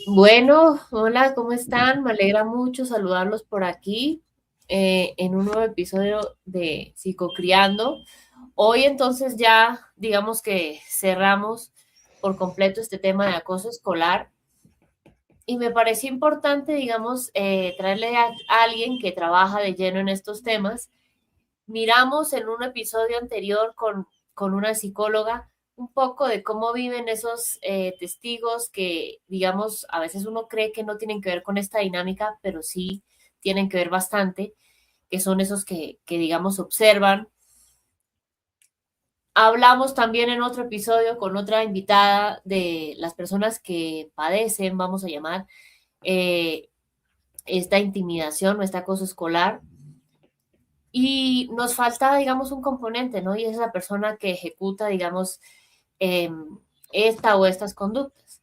Bueno, hola, ¿cómo están? Me alegra mucho saludarlos por aquí en un nuevo episodio de Psicocriando. Hoy entonces ya digamos que cerramos por completo este tema de acoso escolar y me pareció importante, digamos, traerle a alguien que trabaja de lleno en estos temas. Miramos en un episodio anterior con una psicóloga un poco de cómo viven esos testigos que, digamos, a veces uno cree que no tienen que ver con esta dinámica, pero sí tienen que ver bastante, que son esos que digamos, observan. Hablamos también en otro episodio con otra invitada de las personas que padecen, vamos a llamar, eh, esta intimidación o este acoso escolar. Y nos falta, digamos, un componente, ¿no? Y es la persona que ejecuta, digamos, eh, esta o estas conductas.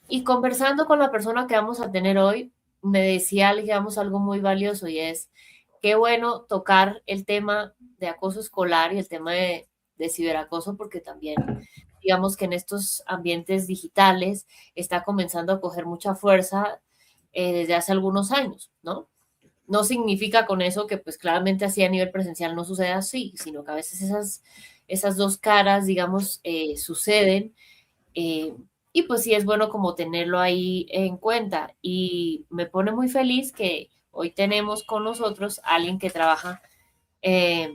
Y conversando con la persona que vamos a tener hoy, me decía, digamos, algo muy valioso y es, qué bueno tocar el tema de acoso escolar y el tema de ciberacoso, porque también, digamos que en estos ambientes digitales está comenzando a coger mucha fuerza desde hace algunos años, ¿no? No significa con eso que pues claramente así a nivel presencial no suceda así, sino que a veces esas dos caras, digamos, suceden y pues sí es bueno como tenerlo ahí en cuenta. Y me pone muy feliz que hoy tenemos con nosotros a alguien que trabaja eh,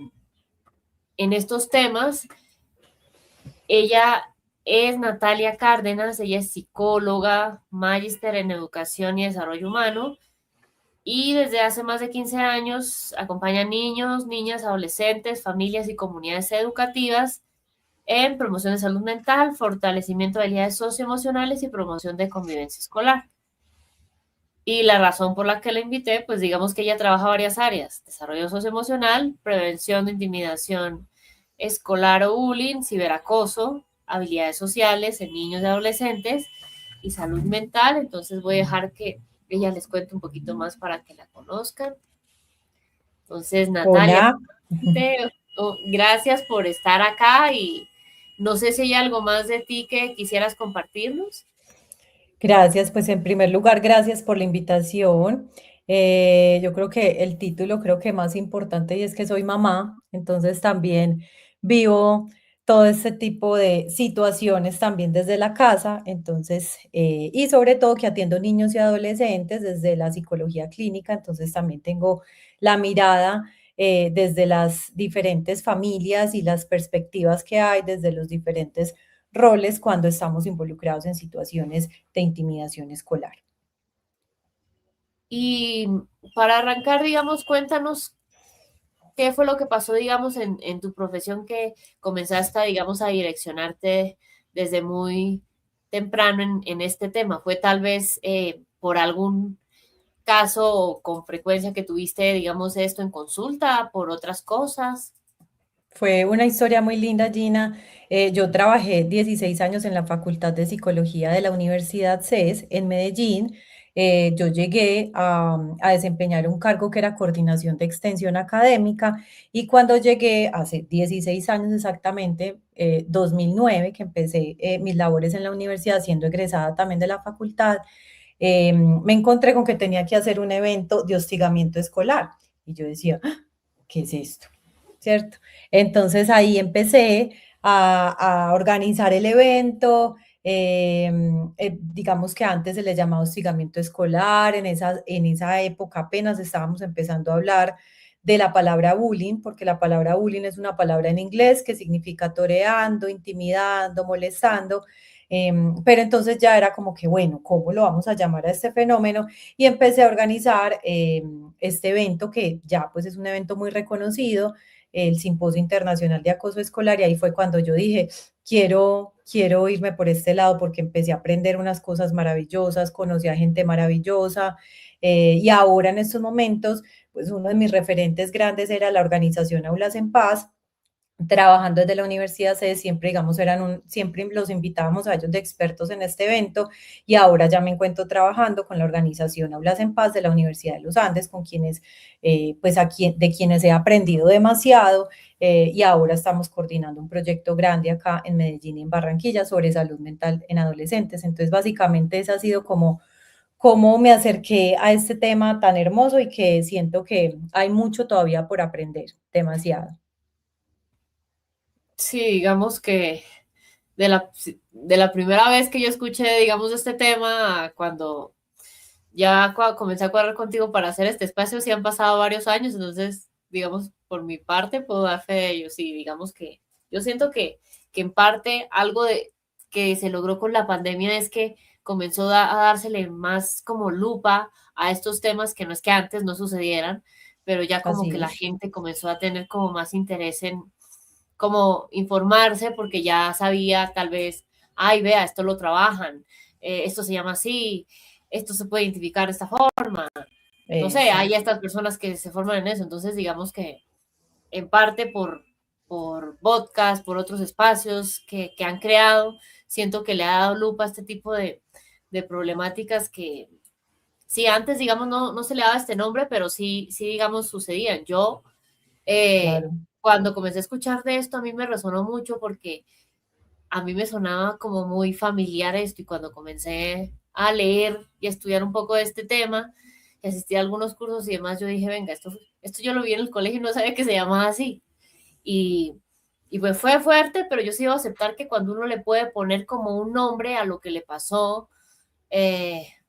en estos temas. Ella es Natalia Cárdenas, ella es psicóloga, magíster en educación y desarrollo humano y desde hace más de 15 años acompaña a niños, niñas, adolescentes, familias y comunidades educativas en promoción de salud mental, fortalecimiento de habilidades socioemocionales y promoción de convivencia escolar. Y la razón por la que la invité, pues digamos que ella trabaja varias áreas: desarrollo socioemocional, prevención de intimidación escolar o bullying, ciberacoso, habilidades sociales en niños y adolescentes y salud mental. Entonces voy a dejar que ella les cuente un poquito más para que la conozcan. Entonces, Natalia, Hola, gracias por estar acá y no sé si hay algo más de ti que quisieras compartirnos. gracias. Pues en primer lugar, gracias por la invitación. Yo creo que el título creo que más importante y es que soy mamá, entonces también vivo todo este tipo de situaciones también desde la casa, entonces, y sobre todo que atiendo niños y adolescentes desde la psicología clínica, entonces también tengo la mirada desde las diferentes familias y las perspectivas que hay desde los diferentes roles cuando estamos involucrados en situaciones de intimidación escolar. Y para arrancar, digamos, cuéntanos qué fue lo que pasó, digamos, en tu profesión que comenzaste, digamos, a direccionarte desde muy temprano en este tema. ¿Fue tal vez por algún caso con frecuencia que tuviste, digamos, esto en consulta, por otras cosas? Fue una historia muy linda, Gina. Yo trabajé 16 años en la Facultad de Psicología de la Universidad CES en Medellín. Yo llegué a desempeñar un cargo que era coordinación de extensión académica y cuando llegué hace 16 años exactamente, 2009, que empecé mis labores en la universidad siendo egresada también de la facultad, me encontré con que tenía que hacer un evento de hostigamiento escolar y yo decía, "Ah, ¿qué es esto? ¿Cierto? Entonces ahí empecé a organizar el evento. Digamos que antes se le llamaba hostigamiento escolar, en esa época apenas estábamos empezando a hablar de la palabra bullying, porque la palabra bullying es una palabra en inglés que significa toreando, intimidando, molestando, pero entonces ya era como que, bueno, ¿cómo lo vamos a llamar a este fenómeno? Y empecé a organizar este evento que ya pues es un evento muy reconocido, el Simposio Internacional de Acoso Escolar, y ahí fue cuando yo dije, quiero irme por este lado porque empecé a aprender unas cosas maravillosas, conocí a gente maravillosa, y ahora en estos momentos, pues uno de mis referentes grandes era la organización Aulas en Paz, trabajando desde la universidad siempre, digamos, siempre los invitábamos a ellos de expertos en este evento y ahora ya me encuentro trabajando con la organización Aulas en Paz de la Universidad de los Andes, con quienes, pues de quienes he aprendido demasiado y ahora estamos coordinando un proyecto grande acá en Medellín y en Barranquilla sobre salud mental en adolescentes. Entonces, básicamente esa ha sido como cómo me acerqué a este tema tan hermoso y que siento que hay mucho todavía por aprender, demasiado. Sí, digamos que de la primera vez que yo escuché, digamos, este tema, cuando comencé a correr contigo para hacer este espacio, sí han pasado varios años, entonces, digamos, por mi parte puedo dar fe de ello. Sí, digamos que yo siento que en parte algo de que se logró con la pandemia es que comenzó a dársele más como lupa a estos temas que no es que antes no sucedieran, pero ya como que Así la es, gente comenzó a tener como más interés en como informarse porque ya sabía tal vez, ay, vea, esto lo trabajan, esto se llama así, esto se puede identificar de esta forma. No sé, hay exacto, estas personas que se forman en eso, entonces digamos que en parte por podcast, por otros espacios que han creado, siento que le ha dado lupa a este tipo de problemáticas que sí, antes, digamos, no se le daba este nombre, pero sí, digamos, sucedían. Yo, eh, claro, cuando comencé a escuchar de esto, a mí me resonó mucho porque a mí me sonaba como muy familiar esto y cuando comencé a leer y a estudiar un poco de este tema y asistí a algunos cursos y demás, yo dije, venga, esto yo lo vi en el colegio y no sabía que se llamaba así. Y, y pues fue fuerte, pero yo sí iba a aceptar que cuando uno le puede poner como un nombre a lo que le pasó,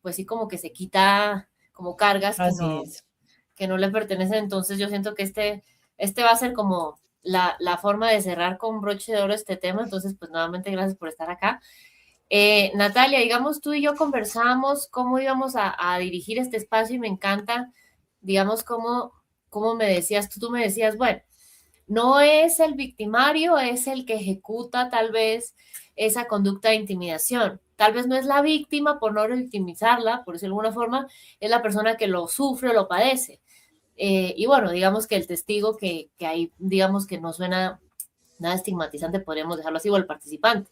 pues sí como que se quita como cargas así es. que no le pertenecen. Entonces yo siento que este va a ser como la forma de cerrar con broche de oro este tema. Entonces, pues nuevamente gracias por estar acá. Natalia, digamos, tú y yo conversamos cómo íbamos a dirigir este espacio y me encanta, digamos, cómo me decías, tú me decías, bueno, no es el victimario, es el que ejecuta tal vez esa conducta de intimidación. Tal vez no es la víctima por no victimizarla, por decirlo de alguna forma, es la persona que lo sufre o lo padece. Y bueno, digamos que el testigo que ahí, digamos que no suena nada estigmatizante, podríamos dejarlo así, o el participante.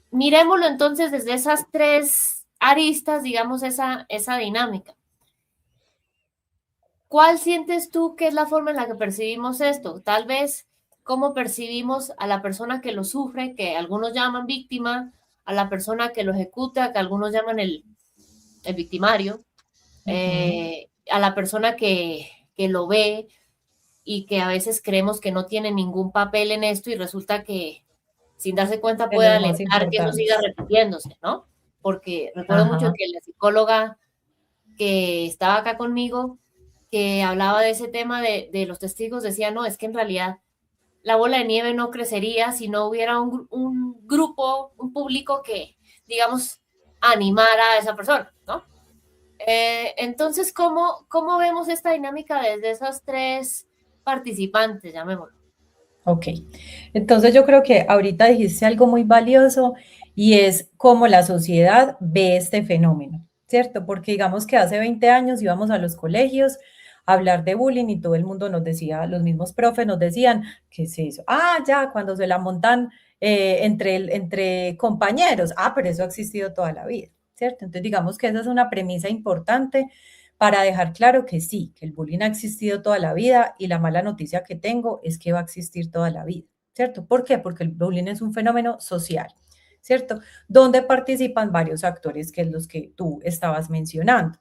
Miremoslo entonces desde esas tres aristas, digamos, esa dinámica. ¿Cuál sientes tú que es la forma en la que percibimos esto? Tal vez cómo percibimos a la persona que lo sufre, que algunos llaman víctima, a la persona que lo ejecuta, que algunos llaman el victimario, Ujú. a la persona que lo ve y que a veces creemos que no tiene ningún papel en esto y resulta que sin darse cuenta De puede los más alentar que eso siga importantes. repitiéndose, ¿no? Porque recuerdo mucho Ajá, que la psicóloga que estaba acá conmigo, que hablaba de ese tema de los testigos, decía, no, es que en realidad la bola de nieve no crecería si no hubiera un grupo, un público que, digamos, animara a esa persona, ¿no? Entonces, ¿cómo vemos esta dinámica desde esos tres participantes, llamémoslo? ok. Entonces yo creo que ahorita dijiste algo muy valioso y es cómo la sociedad ve este fenómeno, ¿cierto? Porque digamos que hace 20 años íbamos a los colegios a hablar de bullying y todo el mundo nos decía, los mismos profes nos decían, ¿qué es eso? Ah, ya, cuando se la montan entre compañeros. Ah, pero eso ha existido toda la vida, ¿cierto? Entonces digamos que esa es una premisa importante para dejar claro que sí, que el bullying ha existido toda la vida y la mala noticia que tengo es que va a existir toda la vida, ¿cierto? ¿Por qué? Porque el bullying es un fenómeno social, ¿cierto? Donde participan varios actores, que es los que tú estabas mencionando.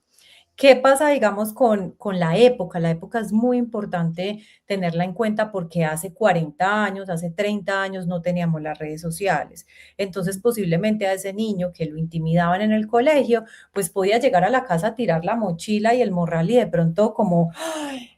¿Qué pasa, digamos, con la época? La época es muy importante tenerla en cuenta porque hace 40 años, hace 30 años no teníamos las redes sociales. Entonces, posiblemente a ese niño que lo intimidaban en el colegio, pues podía llegar a la casa a tirar la mochila y el morral y de pronto como, "Ay,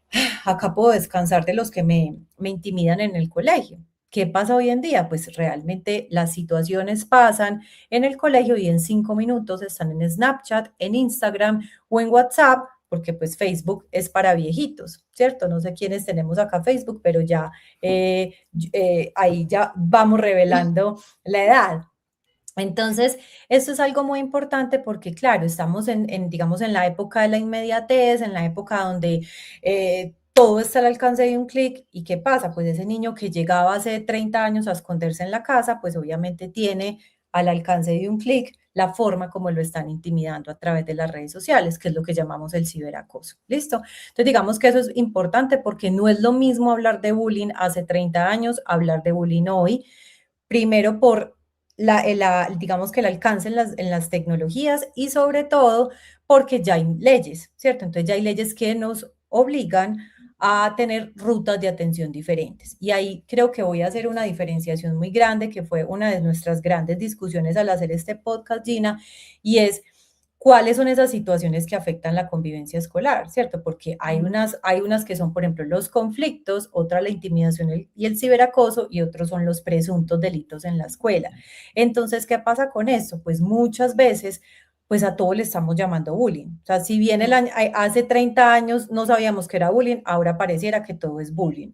acá puedo descansar de los que me intimidan en el colegio". ¿Qué pasa hoy en día? Pues realmente las situaciones pasan en el colegio y en 5 minutos están en Snapchat, en Instagram o en WhatsApp, porque pues Facebook es para viejitos, ¿cierto? No sé quiénes tenemos acá Facebook, pero ya ahí ya vamos revelando la edad. Entonces, esto es algo muy importante porque, claro, estamos digamos, en la época de la inmediatez, en la época donde todo está al alcance de un clic. ¿Y qué pasa? Pues ese niño que llegaba hace 30 años a esconderse en la casa, pues obviamente tiene al alcance de un clic la forma como lo están intimidando a través de las redes sociales, que es lo que llamamos el ciberacoso. ¿Listo? Entonces, digamos que eso es importante porque no es lo mismo hablar de bullying hace 30 años, hablar de bullying hoy. Primero, por digamos que el alcance en las tecnologías y sobre todo porque ya hay leyes, ¿cierto? Entonces ya hay leyes que nos obligan a tener rutas de atención diferentes. Y ahí creo que voy a hacer una diferenciación muy grande, que fue una de nuestras grandes discusiones al hacer este podcast, Gina, y es cuáles son esas situaciones que afectan la convivencia escolar, ¿cierto? Porque hay unas que son, por ejemplo, los conflictos, otra la intimidación y el ciberacoso y otros son los presuntos delitos en la escuela. Entonces, ¿qué pasa con esto? Pues muchas veces pues a todo le estamos llamando bullying. O sea, si bien hace 30 años no sabíamos que era bullying, ahora pareciera que todo es bullying.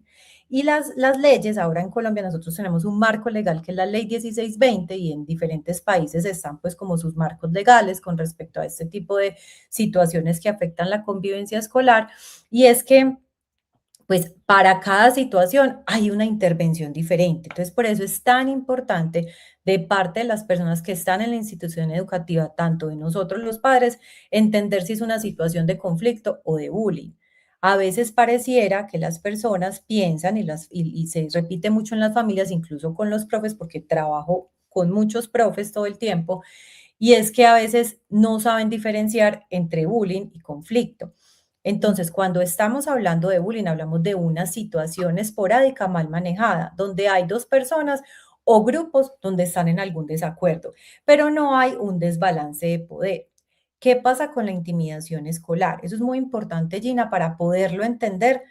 Y las leyes, ahora en Colombia nosotros tenemos un marco legal que es la ley 1620 y en diferentes países están pues como sus marcos legales con respecto a este tipo de situaciones que afectan la convivencia escolar. Y es que pues para cada situación hay una intervención diferente. Entonces, por eso es tan importante de parte de las personas que están en la institución educativa, tanto de nosotros los padres, entender si es una situación de conflicto o de bullying. A veces pareciera que las personas piensan y se repite mucho en las familias, incluso con los profes, porque trabajo con muchos profes todo el tiempo, y es que a veces no saben diferenciar entre bullying y conflicto. Entonces, cuando estamos hablando de bullying, hablamos de una situación esporádica mal manejada, donde hay dos personas o grupos donde están en algún desacuerdo, pero no hay un desbalance de poder. ¿Qué pasa con la intimidación escolar? Eso es muy importante, Gina, para poderlo entender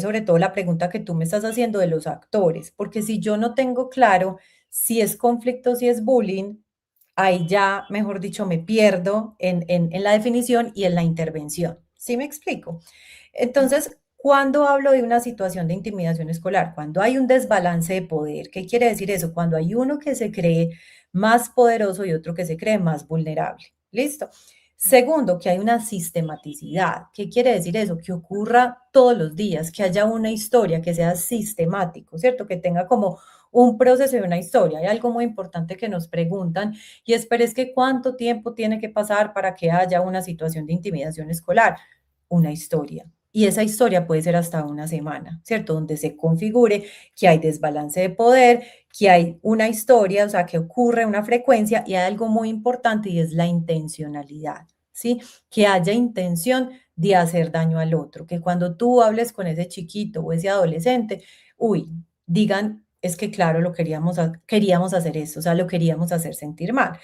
sobre todo la pregunta que tú me estás haciendo de los actores, porque si yo no tengo claro si es conflicto, si es bullying, ahí ya, mejor dicho, me pierdo en la definición y en la intervención. ¿Sí me explico? Entonces, cuando hablo de una situación de intimidación escolar, cuando hay un desbalance de poder, ¿qué quiere decir eso? Cuando hay uno que se cree más poderoso y otro que se cree más vulnerable. ¿Listo? Segundo, que hay una sistematicidad. ¿Qué quiere decir eso? Que ocurra todos los días, que haya una historia, que sea sistemático, ¿cierto? Que tenga como un proceso y una historia. Hay algo muy importante que nos preguntan y es que ¿cuánto tiempo tiene que pasar para que haya una situación de intimidación escolar? Una historia. Y esa historia puede ser hasta una semana, ¿cierto? Donde se configure que hay desbalance de poder, que hay una historia, o sea, que ocurre una frecuencia y hay algo muy importante y es la intencionalidad, ¿sí? Que haya intención de hacer daño al otro, que cuando tú hables con ese chiquito o ese adolescente, uy, digan, es que claro, queríamos hacer eso, o sea, lo queríamos hacer sentir mal.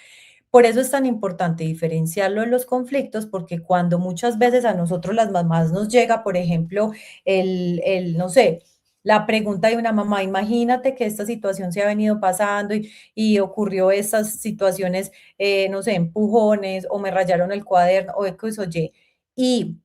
Por eso es tan importante diferenciarlo en los conflictos, porque cuando muchas veces a nosotros las mamás nos llega, por ejemplo, no sé, la pregunta de una mamá, imagínate que esta situación se ha venido pasando y ocurrió estas situaciones, no sé, empujones o me rayaron el cuaderno o X o Y. Y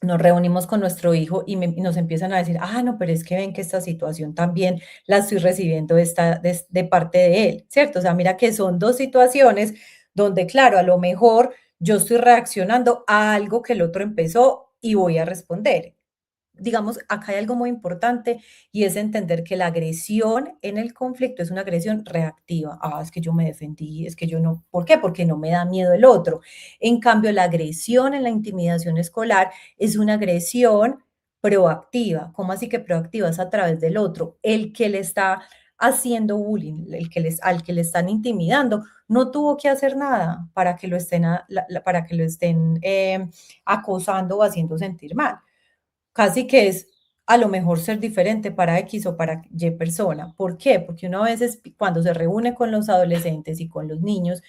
nos reunimos con nuestro hijo y nos empiezan a decir, ah, no, pero es que ven que esta situación también la estoy recibiendo de parte de él, ¿cierto? O sea, mira que son dos situaciones donde, claro, a lo mejor yo estoy reaccionando a algo que el otro empezó y voy a responder. Digamos, acá hay algo muy importante y es entender que la agresión en el conflicto es una agresión reactiva. Ah, es que yo me defendí, es que yo no. ¿Por qué? Porque no me da miedo el otro. En cambio, la agresión en la intimidación escolar es una agresión proactiva. ¿Cómo así que proactiva? Es a través del otro. El que le está haciendo bullying, al que le están intimidando, no tuvo que hacer nada para que lo para que lo estén acosando o haciendo sentir mal. Casi que es a lo mejor ser diferente para X o para Y persona. ¿Por qué? Porque uno a veces cuando se reúne con los adolescentes y con los niños,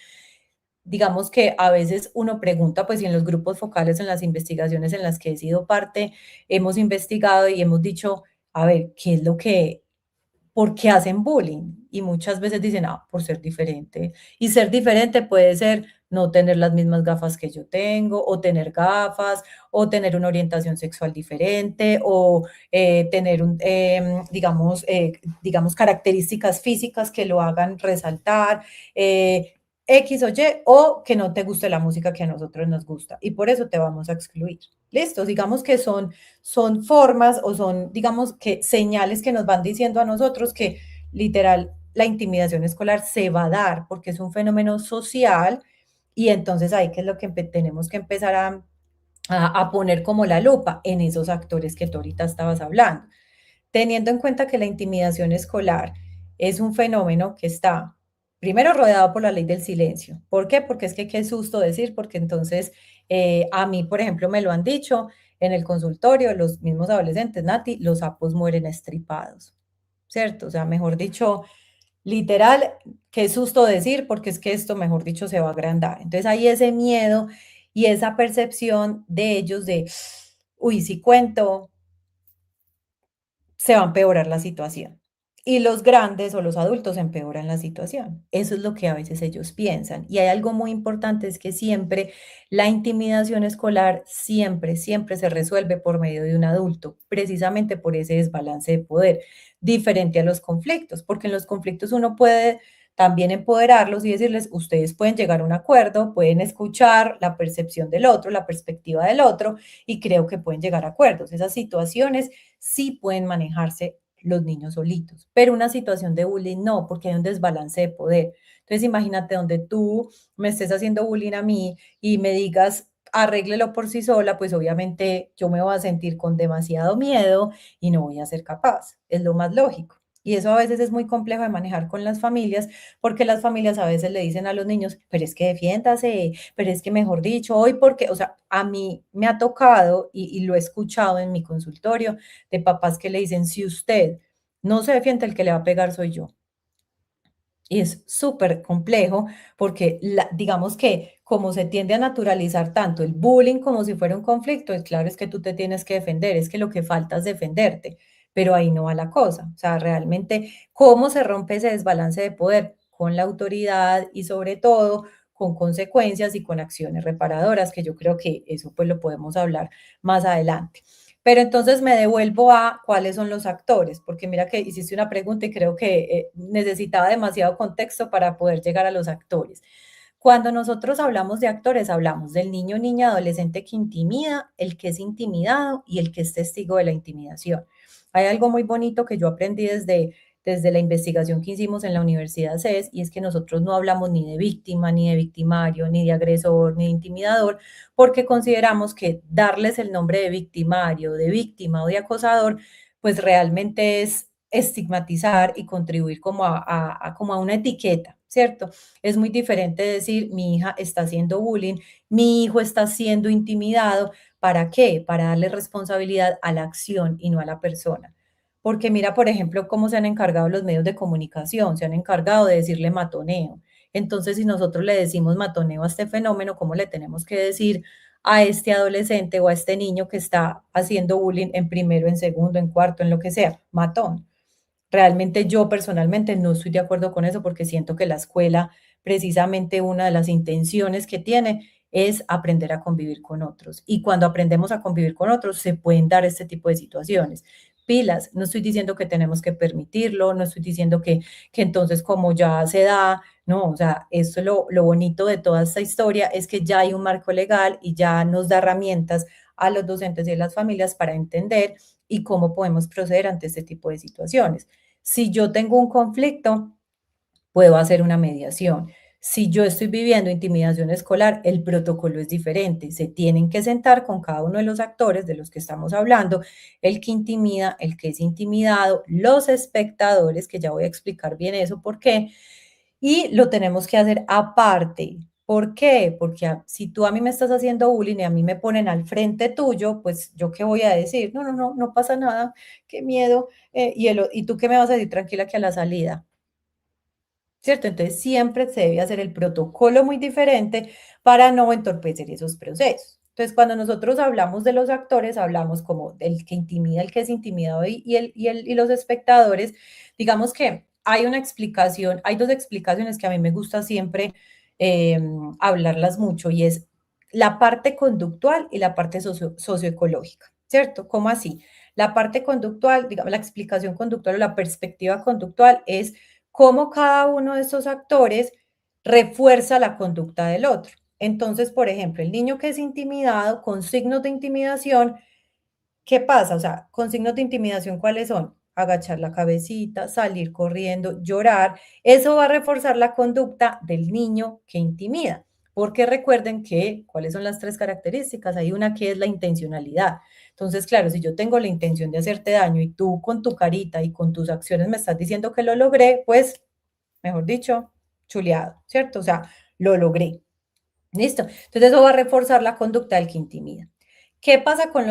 digamos que a veces uno pregunta, pues y en los grupos focales, en las investigaciones en las que he sido parte, hemos investigado y hemos dicho, a ver, ¿qué es lo que porque hacen bullying? Y muchas veces dicen, ah, por ser diferente. Y ser diferente puede ser no tener las mismas gafas que yo tengo, o tener gafas, o tener una orientación sexual diferente, o tener, digamos, características físicas que lo hagan resaltar, X o Y, o que no te guste la música que a nosotros nos gusta. Y por eso te vamos a excluir. Listo, digamos que son formas o son, digamos que señales que nos van diciendo a nosotros que literal la intimidación escolar se va a dar porque es un fenómeno social y entonces ahí que es lo que tenemos que empezar a poner como la lupa en esos actores que tú ahorita estabas hablando. Teniendo en cuenta que la intimidación escolar es un fenómeno que está Primero rodeado por la ley del silencio. ¿Por qué? Porque es que qué susto decir, porque entonces a mí, por ejemplo, me lo han dicho en el consultorio, los mismos adolescentes, Nati, los sapos mueren estripados, ¿cierto? O sea, mejor dicho, literal, qué susto decir, porque es que esto, mejor dicho, se va a agrandar. Entonces hay ese miedo y esa percepción de ellos de, uy, si cuento, se va a empeorar la situación. Y los grandes o los adultos empeoran la situación. Eso es lo que a veces ellos piensan. Y hay algo muy importante, es que siempre la intimidación escolar siempre se resuelve por medio de un adulto, precisamente por ese desbalance de poder, diferente a los conflictos, porque en los conflictos uno puede también empoderarlos y decirles, ustedes pueden llegar a un acuerdo, pueden escuchar la percepción del otro, la perspectiva del otro, y creo que pueden llegar a acuerdos. Esas situaciones sí pueden manejarse los niños solitos, pero una situación de bullying no, porque hay un desbalance de poder. Entonces imagínate donde tú me estés haciendo bullying a mí y me digas, arréglelo por sí sola, pues obviamente yo me voy a sentir con demasiado miedo y no voy a ser capaz. Es lo más lógico. Y eso a veces es muy complejo de manejar con las familias, porque las familias a veces le dicen a los niños, pero es que defiéndase, pero es que mejor dicho, hoy porque, o sea, a mí me ha tocado y lo he escuchado en mi consultorio, de papás que le dicen, si usted no se defiende, el que le va a pegar soy yo. Y es súper complejo porque digamos que como se tiende a naturalizar tanto el bullying como si fuera un conflicto, es claro, es que tú te tienes que defender, es que lo que falta es defenderte, pero ahí no va la cosa. O sea, realmente, ¿cómo se rompe ese desbalance de poder? Con la autoridad y sobre todo con consecuencias y con acciones reparadoras, que yo creo que eso pues lo podemos hablar más adelante. Pero entonces me devuelvo a cuáles son los actores, porque mira que hiciste una pregunta y creo que necesitaba demasiado contexto para poder llegar a los actores. Cuando nosotros hablamos de actores, hablamos del niño, niña, adolescente que intimida, el que es intimidado y el que es testigo de la intimidación. Hay algo muy bonito que yo aprendí desde la investigación que hicimos en la Universidad CES y es que nosotros no hablamos ni de víctima, ni de victimario, ni de agresor, ni de intimidador, porque consideramos que darles el nombre de victimario, de víctima o de acosador, pues realmente es estigmatizar y contribuir como como a una etiqueta, ¿cierto? Es muy diferente decir, mi hija está haciendo bullying, mi hijo está siendo intimidado. ¿Para qué? Para darle responsabilidad a la acción y no a la persona. Porque mira, por ejemplo, cómo se han encargado los medios de comunicación, se han encargado de decirle matoneo. Entonces, si nosotros le decimos matoneo a este fenómeno, ¿cómo le tenemos que decir a este adolescente o a este niño que está haciendo bullying en primero, en segundo, en cuarto, en lo que sea? Matón. Realmente yo personalmente no estoy de acuerdo con eso porque siento que la escuela, precisamente una de las intenciones que tiene es aprender a convivir con otros. Y cuando aprendemos a convivir con otros, se pueden dar este tipo de situaciones. Pilas, no estoy diciendo que tenemos que permitirlo, no estoy diciendo que entonces como ya se da, no, o sea, esto lo bonito de toda esta historia es que ya hay un marco legal y ya nos da herramientas a los docentes y a las familias para entender y cómo podemos proceder ante este tipo de situaciones. Si yo tengo un conflicto, puedo hacer una mediación. Si yo estoy viviendo intimidación escolar, el protocolo es diferente. Se tienen que sentar con cada uno de los actores de los que estamos hablando, el que intimida, el que es intimidado, los espectadores, que ya voy a explicar bien eso, por qué, y lo tenemos que hacer aparte. ¿Por qué? Porque si tú a mí me estás haciendo bullying y a mí me ponen al frente tuyo, pues yo qué voy a decir, no pasa nada, qué miedo, y tú qué me vas a decir tranquila que a la salida. ¿Cierto? Entonces siempre se debe hacer el protocolo muy diferente para no entorpecer esos procesos. Entonces, cuando nosotros hablamos de los actores, hablamos como del que intimida, el que es intimidado y los espectadores. Digamos que hay una explicación, hay dos explicaciones que a mí me gusta siempre eh, hablarlas mucho y es la parte conductual y la parte socioecológica, ¿cierto? ¿Cómo así? La parte conductual, digamos, la explicación conductual o la perspectiva conductual es cómo cada uno de estos actores refuerza la conducta del otro. Entonces, por ejemplo, el niño que es intimidado con signos de intimidación, ¿qué pasa? O sea, con signos de intimidación, ¿cuáles son? Agachar la cabecita, salir corriendo, llorar. Eso va a reforzar la conducta del niño que intimida. Porque recuerden que, ¿cuáles son las tres características? Hay una que es la intencionalidad. Entonces, claro, si yo tengo la intención de hacerte daño y tú con tu carita y con tus acciones me estás diciendo que lo logré, pues, mejor dicho, chuleado, ¿cierto? O sea, lo logré. ¿Listo? Entonces eso va a reforzar la conducta del que intimida. ¿Qué pasa con,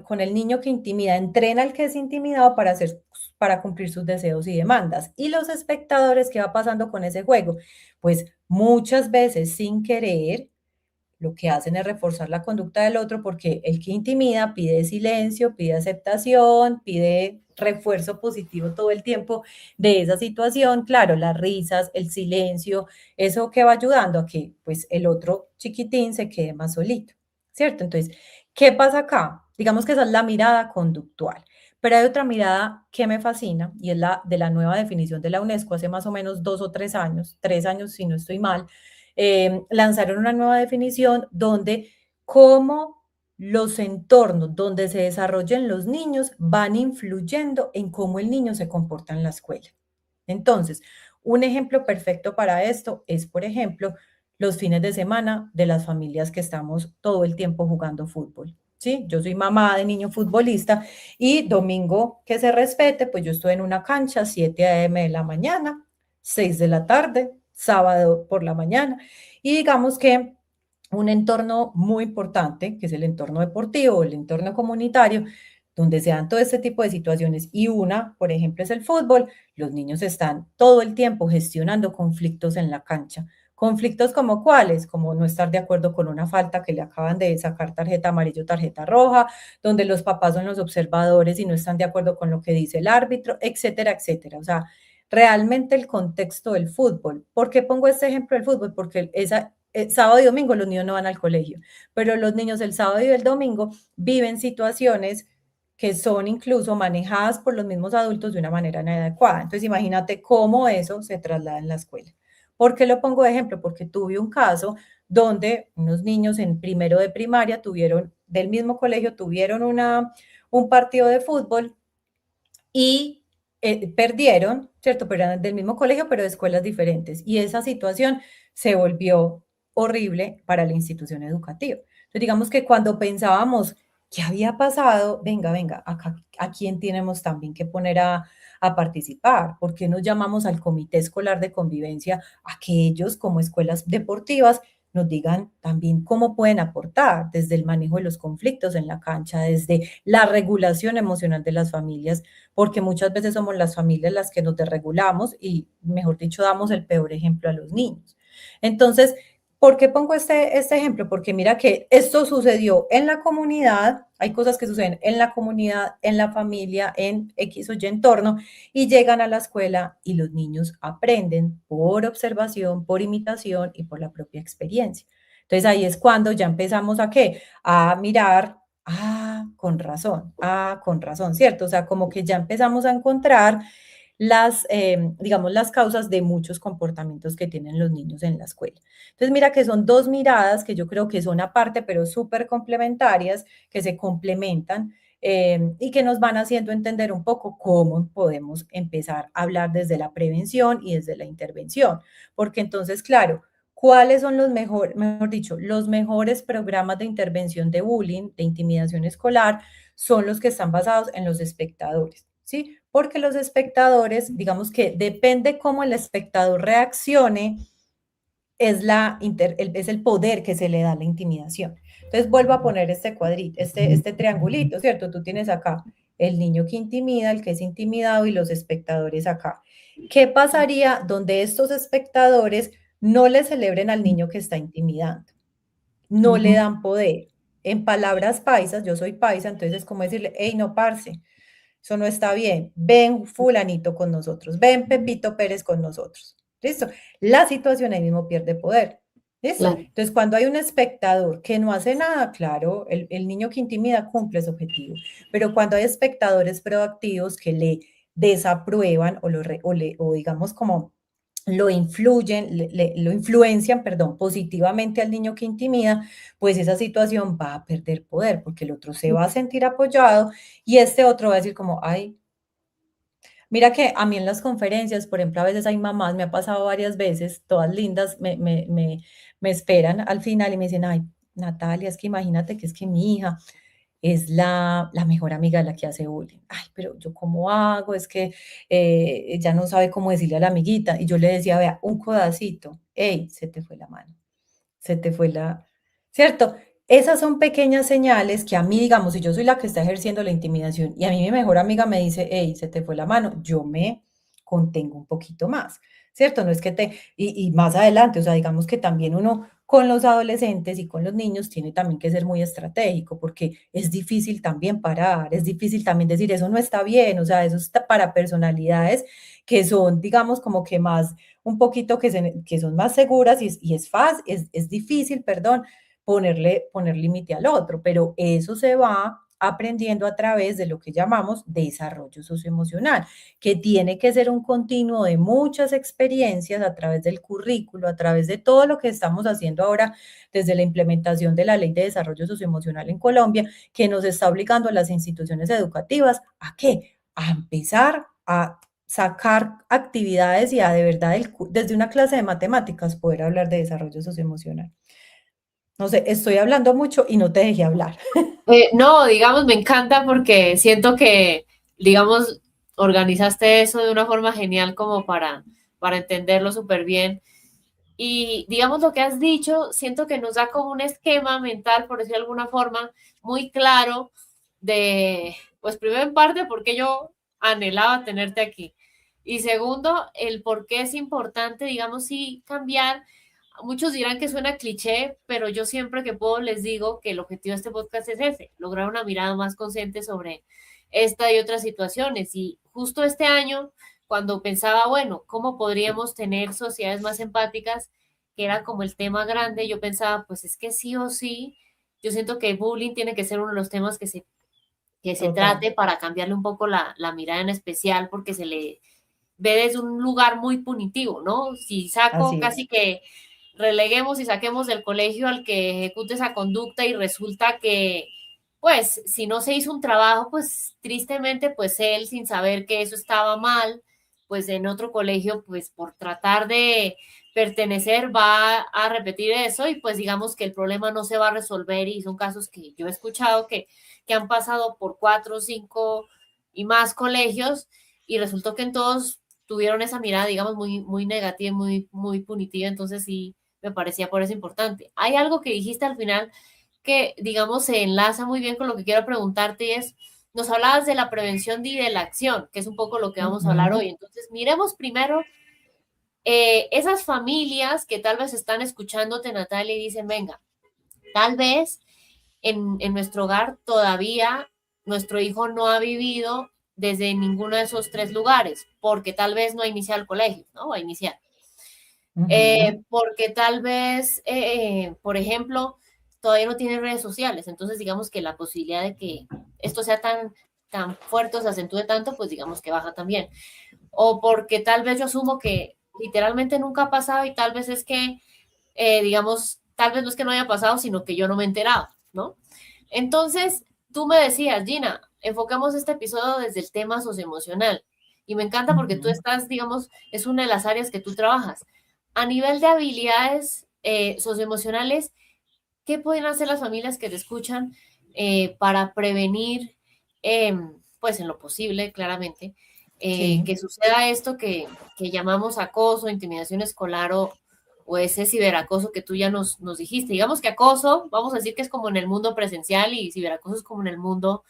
con el niño que intimida? Entrena al que es intimidado para cumplir sus deseos y demandas. Y los espectadores, ¿qué va pasando con ese juego? Pues muchas veces sin querer lo que hacen es reforzar la conducta del otro porque el que intimida pide silencio, pide aceptación, pide refuerzo positivo todo el tiempo de esa situación. Claro, las risas, el silencio, eso que va ayudando a que pues el otro chiquitín se quede más solito, ¿cierto? Entonces, ¿qué pasa acá? Digamos que esa es la mirada conductual. Pero hay otra mirada que me fascina y es la de la nueva definición de la UNESCO hace más o menos 2 o 3 años, 3 años si no estoy mal, lanzaron una nueva definición donde cómo los entornos donde se desarrollen los niños van influyendo en cómo el niño se comporta en la escuela. Entonces, un ejemplo perfecto para esto es, por ejemplo, los fines de semana de las familias que estamos todo el tiempo jugando fútbol. ¿Sí? Yo soy mamá de niño futbolista y domingo que se respete, pues yo estoy en una cancha 7 a.m. de la mañana, 6 de la tarde, sábado por la mañana. Y digamos que un entorno muy importante, que es el entorno deportivo, el entorno comunitario, donde se dan todo este tipo de situaciones. Y una, por ejemplo, es el fútbol. Los niños están todo el tiempo gestionando conflictos en la cancha. Conflictos como cuáles, como no estar de acuerdo con una falta que le acaban de sacar tarjeta amarilla o tarjeta roja, donde los papás son los observadores y no están de acuerdo con lo que dice el árbitro, etcétera, etcétera. O sea, realmente el contexto del fútbol. ¿Por qué pongo este ejemplo del fútbol? Porque sábado y domingo los niños no van al colegio, pero los niños el sábado y el domingo viven situaciones que son incluso manejadas por los mismos adultos de una manera inadecuada. Entonces, imagínate cómo eso se traslada en la escuela. ¿Por qué lo pongo de ejemplo? Porque tuve un caso donde unos niños en primero de primaria tuvieron, del mismo colegio, tuvieron un partido de fútbol y perdieron, ¿cierto? Pero eran del mismo colegio, pero de escuelas diferentes. Y esa situación se volvió horrible para la institución educativa. Entonces, digamos que cuando pensábamos qué había pasado, venga, venga, acá, ¿a quién tenemos también que poner a participar? ¿Por qué no llamamos al comité escolar de convivencia a que ellos, como escuelas deportivas, nos digan también cómo pueden aportar desde el manejo de los conflictos en la cancha, desde la regulación emocional de las familias, porque muchas veces somos las familias las que nos desregulamos y, mejor dicho, damos el peor ejemplo a los niños. Entonces, ¿por qué pongo este ejemplo? Porque mira que esto sucedió en la comunidad, hay cosas que suceden en la comunidad, en la familia, en X o Y entorno, y llegan a la escuela y los niños aprenden por observación, por imitación y por la propia experiencia. Entonces ahí es cuando ya empezamos a qué? A mirar, con razón, ¿cierto? O sea, como que ya empezamos a encontrar digamos, las causas de muchos comportamientos que tienen los niños en la escuela. Entonces, mira que son dos miradas que yo creo que son aparte, pero súper complementarias, que se complementan y que nos van haciendo entender un poco cómo podemos empezar a hablar desde la prevención y desde la intervención. Porque entonces, claro, ¿cuáles son los mejores, mejor dicho, los mejores programas de intervención de bullying, de intimidación escolar? Son los que están basados en los espectadores, ¿sí? Porque los espectadores, digamos que depende cómo el espectador reaccione, es el poder que se le da a la intimidación. Entonces vuelvo a poner este cuadrito, este triangulito, ¿cierto? Tú tienes acá el niño que intimida, el que es intimidado y los espectadores acá. ¿Qué pasaría donde estos espectadores no le celebren al niño que está intimidando? No le dan poder. En palabras paisas, yo soy paisa, entonces es como decirle, hey, no, parce, eso no está bien. Ven fulanito con nosotros, ven Pepito Pérez con nosotros. ¿Listo? La situación ahí mismo pierde poder. ¿Listo? Claro. Entonces, cuando hay un espectador que no hace nada, claro, el niño que intimida cumple su objetivo. Pero cuando hay espectadores proactivos que le desaprueban o digamos como lo influencian, perdón, positivamente al niño que intimida, pues esa situación va a perder poder porque el otro se va a sentir apoyado y este otro va a decir como, ay, mira que a mí en las conferencias, por ejemplo, a veces hay mamás, me ha pasado varias veces, todas lindas, me esperan al final y me dicen, ay, Natalia, es que imagínate que es que mi hija es la mejor amiga de la que hace bullying. Ay, pero yo cómo hago, es que ella no sabe cómo decirle a la amiguita. Y yo le decía, vea, un codacito, ey, se te fue la mano, se te fue la, ¿cierto? Esas son pequeñas señales que a mí, digamos, si yo soy la que está ejerciendo la intimidación y a mí mi mejor amiga me dice, hey, se te fue la mano, yo me contengo un poquito más, ¿cierto? No es que y más adelante, o sea, digamos que también uno con los adolescentes y con los niños tiene también que ser muy estratégico porque es difícil también parar, es difícil también decir, eso no está bien, o sea, eso está para personalidades que son, digamos, como que más un poquito que son más seguras y es fácil, es difícil, perdón, poner límite al otro, pero eso se va aprendiendo a través de lo que llamamos desarrollo socioemocional, que tiene que ser un continuo de muchas experiencias a través del currículo, a través de todo lo que estamos haciendo ahora desde la implementación de la Ley de Desarrollo Socioemocional en Colombia, que nos está obligando a las instituciones educativas ¿a qué? A empezar a sacar actividades y a de verdad desde una clase de matemáticas poder hablar de desarrollo socioemocional. No sé, estoy hablando mucho y no te dejé hablar. No, digamos, me encanta porque siento que, digamos, organizaste eso de una forma genial como para entenderlo súper bien. Y digamos lo que has dicho, siento que nos da como un esquema mental, por decirlo de alguna forma, muy claro de, pues primero en parte, porque yo anhelaba tenerte aquí. Y segundo, el por qué es importante, digamos, sí cambiar. Muchos dirán que suena cliché, pero yo siempre que puedo les digo que el objetivo de este podcast es ese, lograr una mirada más consciente sobre esta y otras situaciones. Y justo este año, cuando pensaba, bueno, ¿cómo podríamos tener sociedades más empáticas? Que era como el tema grande, yo pensaba, pues es que sí o sí, yo siento que bullying tiene que ser uno de los temas que se Total. trate para cambiarle un poco la mirada en especial, porque se le ve desde un lugar muy punitivo, ¿no? Si saco Así es. casi que releguemos y saquemos del colegio al que ejecute esa conducta y resulta que, pues, si no se hizo un trabajo, pues tristemente, pues él sin saber que eso estaba mal, pues en otro colegio, pues por tratar de pertenecer va a repetir eso y pues digamos que el problema no se va a resolver y son casos que yo he escuchado que han pasado por 4, 5 y más colegios y resultó que en todos tuvieron esa mirada, digamos, muy, muy negativa, muy punitiva, entonces sí, me parecía por eso importante. Hay algo que dijiste al final que, digamos, se enlaza muy bien con lo que quiero preguntarte y es, nos hablabas de la prevención y de la acción, que es un poco lo que vamos a hablar Ujú. hoy. Entonces, miremos primero esas familias que tal vez están escuchándote, Natalia, y dicen, venga, tal vez en nuestro hogar todavía nuestro hijo no ha vivido desde ninguno de esos tres lugares, porque tal vez no ha iniciado el colegio, ¿no? Va a iniciar. Ujú. Porque tal vez, por ejemplo, todavía no tiene redes sociales, entonces digamos que la posibilidad de que esto sea tan fuerte o se acentúe tanto, pues digamos que baja también. O porque tal vez yo asumo que literalmente nunca ha pasado y tal vez es que, digamos, tal vez no es que no haya pasado, sino que yo no me he enterado, ¿no? Entonces, tú me decías, Gina, enfocamos este episodio desde el tema socioemocional y me encanta porque tú Ujú. estás, digamos, es una de las áreas que tú trabajas. A nivel de habilidades socioemocionales, ¿qué pueden hacer las familias que te escuchan para prevenir, eh, pues en lo posible, claramente, Sí. que suceda esto que llamamos acoso, intimidación escolar o ese ciberacoso que tú ya nos dijiste? Digamos que acoso, vamos a decir que es como en el mundo presencial y ciberacoso es como en el mundo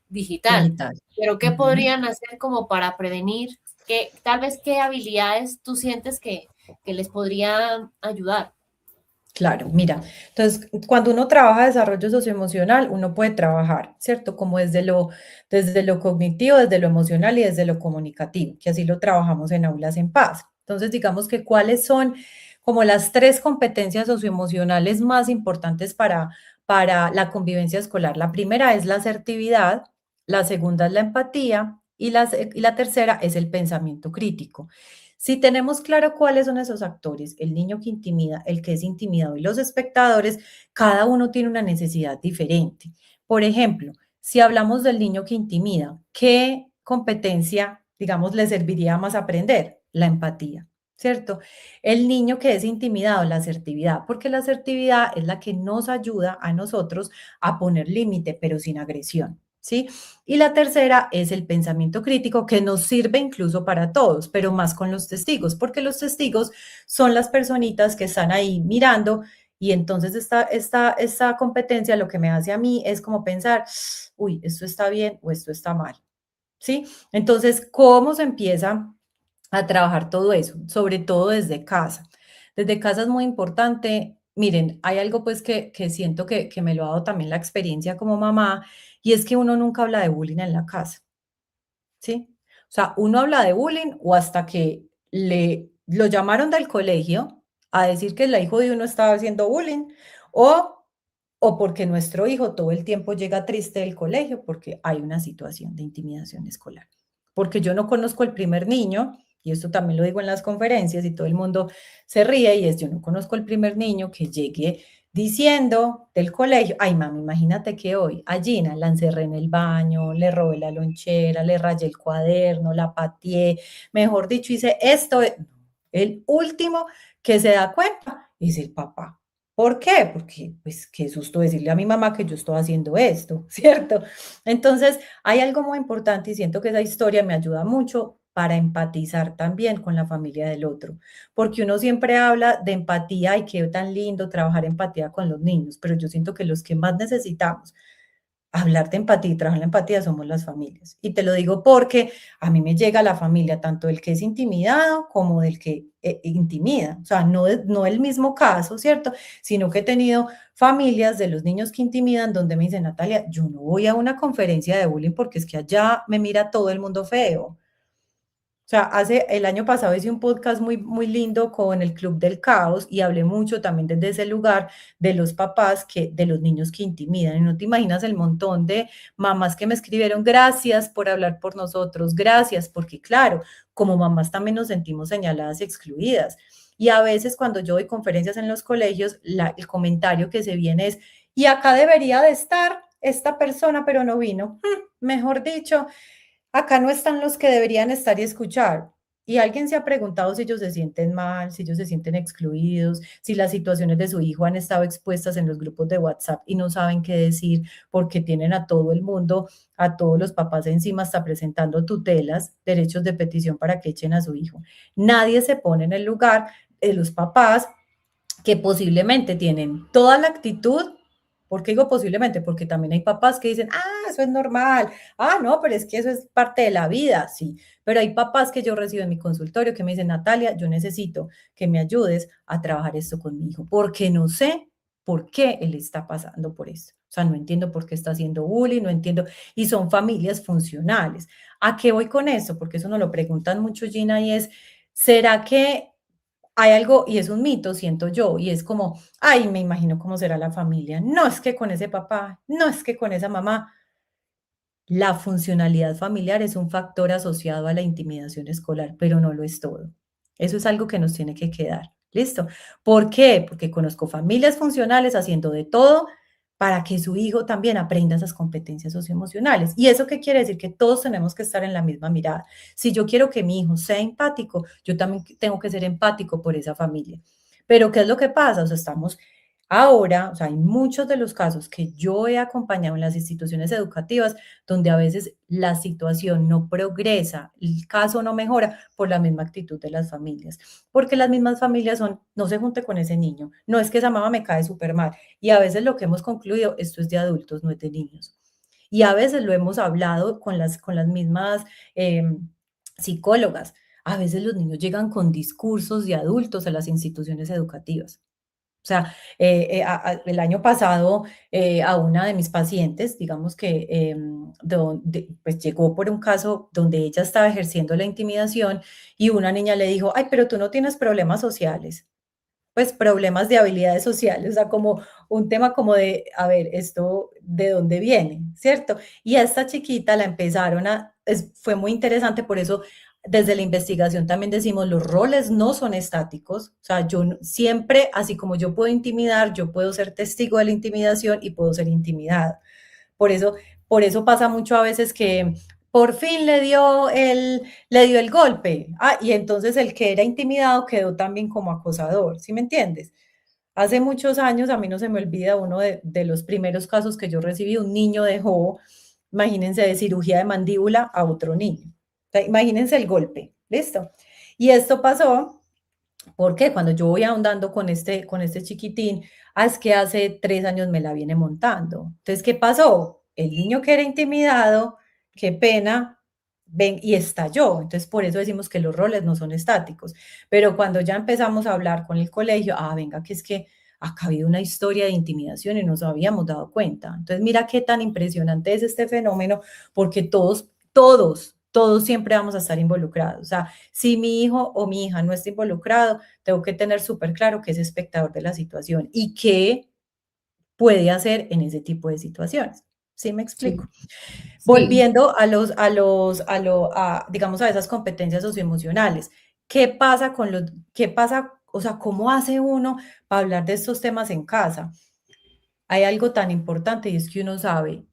digital. Digital. Pero ¿qué Ujú. podrían hacer como para prevenir? Que tal vez qué habilidades tú sientes que les podría ayudar? Claro, mira, entonces cuando uno trabaja desarrollo socioemocional, uno puede trabajar, ¿cierto? Como desde lo cognitivo, desde lo emocional y desde lo comunicativo, que así lo trabajamos en Aulas en Paz. Entonces, digamos que cuáles son como las tres competencias socioemocionales más importantes para la convivencia escolar. La primera es la asertividad, la segunda es la empatía y la tercera es el pensamiento crítico. Si tenemos claro cuáles son esos actores, el niño que intimida, el que es intimidado y los espectadores, cada uno tiene una necesidad diferente. Por ejemplo, si hablamos del niño que intimida, ¿qué competencia, digamos, le serviría más aprender? La empatía. ¿cierto? El niño que es intimidado, la asertividad, porque la asertividad es la que nos ayuda a nosotros a poner límite, pero sin agresión, ¿sí? Y la tercera es el pensamiento crítico, que nos sirve incluso para todos, pero más con los testigos, porque los testigos son las personitas que están ahí mirando y entonces esta competencia lo que me hace a mí es como pensar, uy, esto está bien o esto está mal, ¿sí? Entonces, ¿cómo se empieza a trabajar todo eso? Sobre todo desde casa. Desde casa es muy importante. Miren, hay algo pues que siento que me lo ha dado también la experiencia como mamá, y es que uno nunca habla de bullying en la casa, ¿sí? O sea, uno habla de bullying o hasta que lo llamaron del colegio a decir que el hijo de uno estaba haciendo bullying, o o porque nuestro hijo todo el tiempo llega triste del colegio porque hay una situación de intimidación escolar. Porque yo no conozco el primer niño, y esto también lo digo en las conferencias y todo el mundo se ríe, y es yo no conozco el primer niño que llegue diciendo del colegio, ay mami, imagínate que hoy a Gina la encerré en el baño, le robé la lonchera, le rayé el cuaderno, la pateé, mejor dicho, hice esto. El último que se da cuenta es el papá. ¿Por qué? Porque, pues, qué susto decirle a mi mamá que yo estoy haciendo esto, ¿cierto? Entonces, hay algo muy importante y siento que esa historia me ayuda mucho para empatizar también con la familia del otro, porque uno siempre habla de empatía y qué tan lindo trabajar empatía con los niños, pero yo siento que los que más necesitamos hablar de empatía y trabajar la empatía somos las familias. Y te lo digo porque a mí me llega la familia, tanto del que es intimidado como del que intimida. O sea, no el mismo caso, ¿cierto? Sino que he tenido familias de los niños que intimidan donde me dicen, Natalia, yo no voy a una conferencia de bullying porque es que allá me mira todo el mundo feo. O sea, el año pasado hice un podcast muy, muy lindo con el Club del Caos y hablé mucho también desde ese lugar de los papás de los niños que intimidan. Y no te imaginas el montón de mamás que me escribieron, gracias por hablar por nosotros, gracias, porque claro, como mamás también nos sentimos señaladas y excluidas. Y a veces cuando yo doy conferencias en los colegios, el comentario que se viene es, y acá debería de estar esta persona, pero no vino. Mejor dicho, acá no están los que deberían estar y escuchar. Y alguien se ha preguntado si ellos se sienten mal, si ellos se sienten excluidos, si las situaciones de su hijo han estado expuestas en los grupos de WhatsApp y no saben qué decir porque tienen a todo el mundo, a todos los papás encima, hasta presentando tutelas, derechos de petición para que echen a su hijo. Nadie se pone en el lugar de los papás que posiblemente tienen toda la actitud. ¿Por qué digo posiblemente? Porque también hay papás que dicen, eso es normal, no, pero es que eso es parte de la vida, sí, pero hay papás que yo recibo en mi consultorio que me dicen, Natalia, yo necesito que me ayudes a trabajar esto con mi hijo, porque no sé por qué él está pasando por eso. O sea, no entiendo por qué está haciendo bullying, no entiendo, y son familias funcionales. ¿A qué voy con eso? Porque eso nos lo preguntan mucho, Gina, y es, ¿será que hay algo, y es un mito, siento yo, y es como, ay, me imagino cómo será la familia? No es que con ese papá, no es que con esa mamá. La funcionalidad familiar es un factor asociado a la intimidación escolar, pero no lo es todo. Eso es algo que nos tiene que quedar. ¿Listo? ¿Por qué? Porque conozco familias funcionales haciendo de todo para que su hijo también aprenda esas competencias socioemocionales. ¿Y eso qué quiere decir? Que todos tenemos que estar en la misma mirada. Si yo quiero que mi hijo sea empático, yo también tengo que ser empático por esa familia. Pero ¿qué es lo que pasa? O sea, estamos ahora, o sea, hay muchos de los casos que yo he acompañado en las instituciones educativas donde a veces la situación no progresa, el caso no mejora por la misma actitud de las familias, porque las mismas familias son, no se junte con ese niño, no es que esa mamá me cae súper mal, y a veces lo que hemos concluido, esto es de adultos, no es de niños. Y a veces lo hemos hablado con las mismas psicólogas. A veces los niños llegan con discursos de adultos a las instituciones educativas. O sea, el año pasado a una de mis pacientes, digamos que pues llegó por un caso donde ella estaba ejerciendo la intimidación y una niña le dijo, ay, pero tú no tienes problemas sociales, pues problemas de habilidades sociales, o sea, como un tema como de, a ver, esto de dónde viene, ¿cierto? Y a esta chiquita la empezaron fue muy interesante, por eso desde la investigación también decimos, los roles no son estáticos, o sea, siempre, así como yo puedo intimidar, yo puedo ser testigo de la intimidación y puedo ser intimidada. Por eso, por eso pasa mucho a veces que por fin le dio el golpe. Ah, y entonces el que era intimidado quedó también como acosador, ¿sí me entiendes? Hace muchos años, a mí no se me olvida uno de los primeros casos que yo recibí, un niño dejó, imagínense, de cirugía de mandíbula a otro niño. O sea, imagínense el golpe, ¿listo? Y esto pasó porque cuando yo voy ahondando con este chiquitín, es que hace 3 años me la viene montando. Entonces, ¿qué pasó? El niño que era intimidado, qué pena, ven y estalló. Entonces, por eso decimos que los roles no son estáticos. Pero cuando ya empezamos a hablar con el colegio, venga, que es que acá ha habido una historia de intimidación y nos habíamos dado cuenta. Entonces, mira qué tan impresionante es este fenómeno, porque todos siempre vamos a estar involucrados. O sea, si mi hijo o mi hija no está involucrado, tengo que tener súper claro que es espectador de la situación y qué puede hacer en ese tipo de situaciones. ¿Sí me Sí, explico? sí. Volviendo digamos, a esas competencias socioemocionales. ¿Qué pasa? O sea, ¿cómo hace uno para hablar de estos temas en casa? Hay algo tan importante y es que uno sabe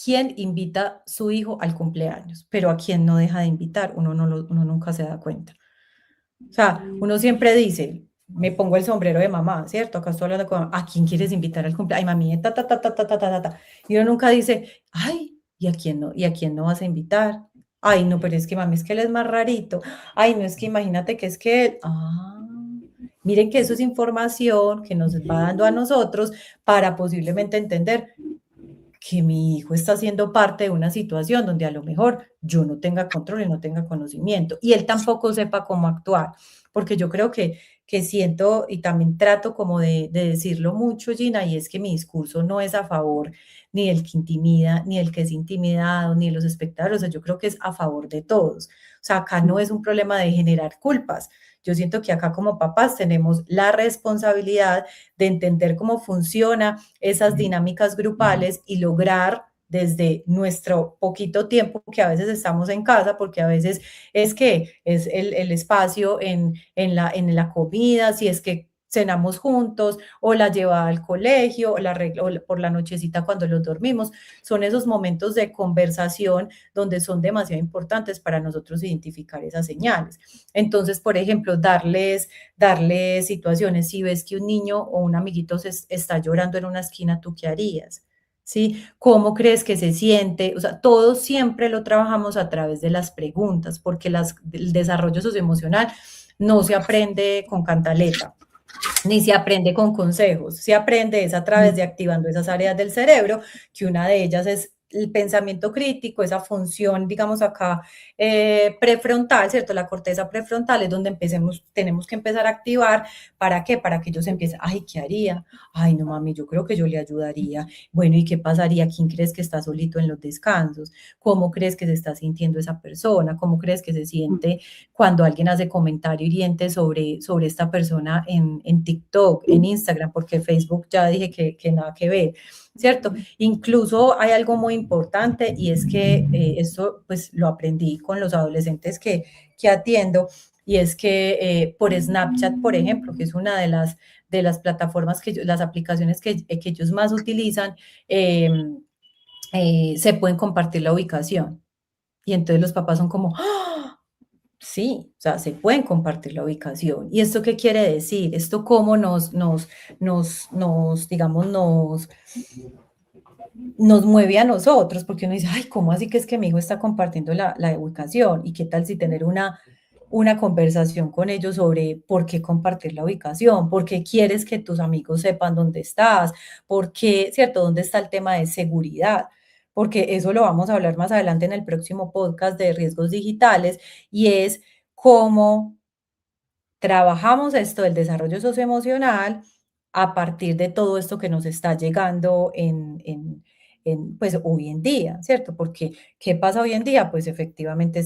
quién invita a su hijo al cumpleaños, pero a quién no deja de invitar, uno nunca se da cuenta. O sea, uno siempre dice, me pongo el sombrero de mamá, ¿cierto? Acá estoy hablando con, ¿a quién quieres invitar al cumpleaños? Ay, mami, ta, ta, ta, ta, ta, ta, ta, ta. Y uno nunca dice, ay, ¿y a quién no? ¿Y a quién no vas a invitar? Ay, no, pero es que mami, es que él es más rarito. Ay, no, es que imagínate que es que miren que eso es información que nos va dando a nosotros para posiblemente entender que mi hijo está siendo parte de una situación donde a lo mejor yo no tenga control y no tenga conocimiento y él tampoco sepa cómo actuar, porque yo creo que siento y también trato como de decirlo mucho, Gina, y es que mi discurso no es a favor ni del que intimida, ni del que es intimidado, ni de los espectadores, o sea, yo creo que es a favor de todos. O sea, acá no es un problema de generar culpas. Yo siento que acá como papás tenemos la responsabilidad de entender cómo funciona esas dinámicas grupales y lograr desde nuestro poquito tiempo que a veces estamos en casa, porque a veces es que es el espacio en la comida, si es que cenamos juntos, o la llevada al colegio, o por la nochecita cuando los dormimos, son esos momentos de conversación donde son demasiado importantes para nosotros identificar esas señales. Entonces, por ejemplo, darle situaciones. Si ves que un niño o un amiguito se está llorando en una esquina, ¿tú qué harías? ¿Sí? ¿Cómo crees que se siente? O sea, todo siempre lo trabajamos a través de las preguntas, porque el desarrollo socioemocional no se aprende con cantaleta, ni se aprende con consejos, se aprende es a través de activando esas áreas del cerebro, que una de ellas es el pensamiento crítico, esa función, digamos acá, prefrontal, ¿cierto? La corteza prefrontal es donde tenemos que empezar a activar. ¿Para qué? Para que ellos empiecen, ay, ¿qué haría? Ay, no mami, yo creo que yo le ayudaría. Bueno, ¿y qué pasaría? ¿Quién crees que está solito en los descansos? ¿Cómo crees que se está sintiendo esa persona? ¿Cómo crees que se siente cuando alguien hace comentario hiriente sobre esta persona en TikTok, en Instagram? Porque Facebook ya dije que nada que ver, ¿cierto? Incluso hay algo muy importante y es que esto pues lo aprendí con los adolescentes que atiendo, y es que por Snapchat, por ejemplo, que es una de las plataformas, las aplicaciones que ellos más utilizan, eh, se pueden compartir la ubicación. Y entonces los papás son como, ¡ah! Sí, o sea, se pueden compartir la ubicación. ¿Y esto qué quiere decir? Esto cómo digamos, nos mueve a nosotros, porque uno dice, ay, ¿cómo así que es que mi hijo está compartiendo la ubicación? ¿Y qué tal si tener una conversación con ellos sobre por qué compartir la ubicación? ¿Por qué quieres que tus amigos sepan dónde estás? ¿Por qué, cierto? ¿Dónde está el tema de seguridad? Porque eso lo vamos a hablar más adelante en el próximo podcast de riesgos digitales, y es cómo trabajamos esto del desarrollo socioemocional a partir de todo esto que nos está llegando pues hoy en día, ¿cierto? Porque, ¿qué pasa hoy en día? Pues efectivamente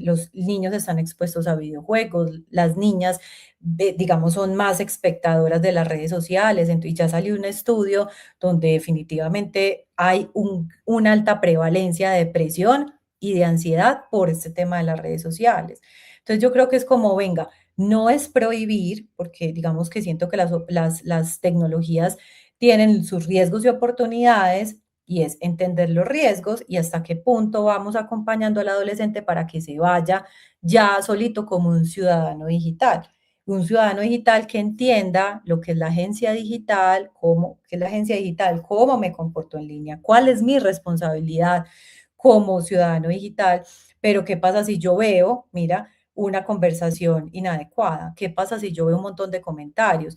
los niños están expuestos a videojuegos, las niñas, digamos, son más espectadoras de las redes sociales, entonces ya salió un estudio donde definitivamente hay una alta prevalencia de depresión y de ansiedad por este tema de las redes sociales. Entonces yo creo que es como, venga, no es prohibir, porque digamos que siento que las tecnologías tienen sus riesgos y oportunidades, y es entender los riesgos y hasta qué punto vamos acompañando al adolescente para que se vaya ya solito como un ciudadano digital que entienda lo que es la agencia digital, qué es la agencia digital, cómo me comporto en línea, cuál es mi responsabilidad como ciudadano digital, pero qué pasa si yo veo, mira, una conversación inadecuada, qué pasa si yo veo un montón de comentarios,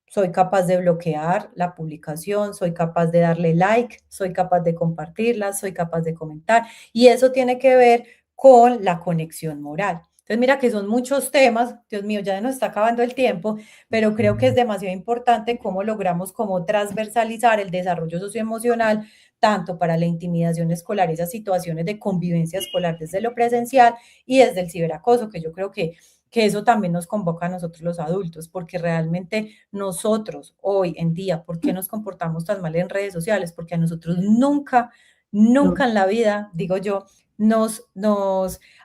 soy capaz de bloquear la publicación, soy capaz de darle like, soy capaz de compartirla, soy capaz de comentar. Y eso tiene que ver con la conexión moral. Entonces, mira que son muchos temas, Dios mío, ya nos está acabando el tiempo, pero creo que es demasiado importante cómo logramos como transversalizar el desarrollo socioemocional, tanto para la intimidación escolar, esas situaciones de convivencia escolar desde lo presencial y desde el ciberacoso, que yo creo que eso también nos convoca a nosotros los adultos, porque realmente nosotros hoy en día, ¿por qué nos comportamos tan mal en redes sociales? Porque a nosotros nunca, nunca en la vida, digo yo, nos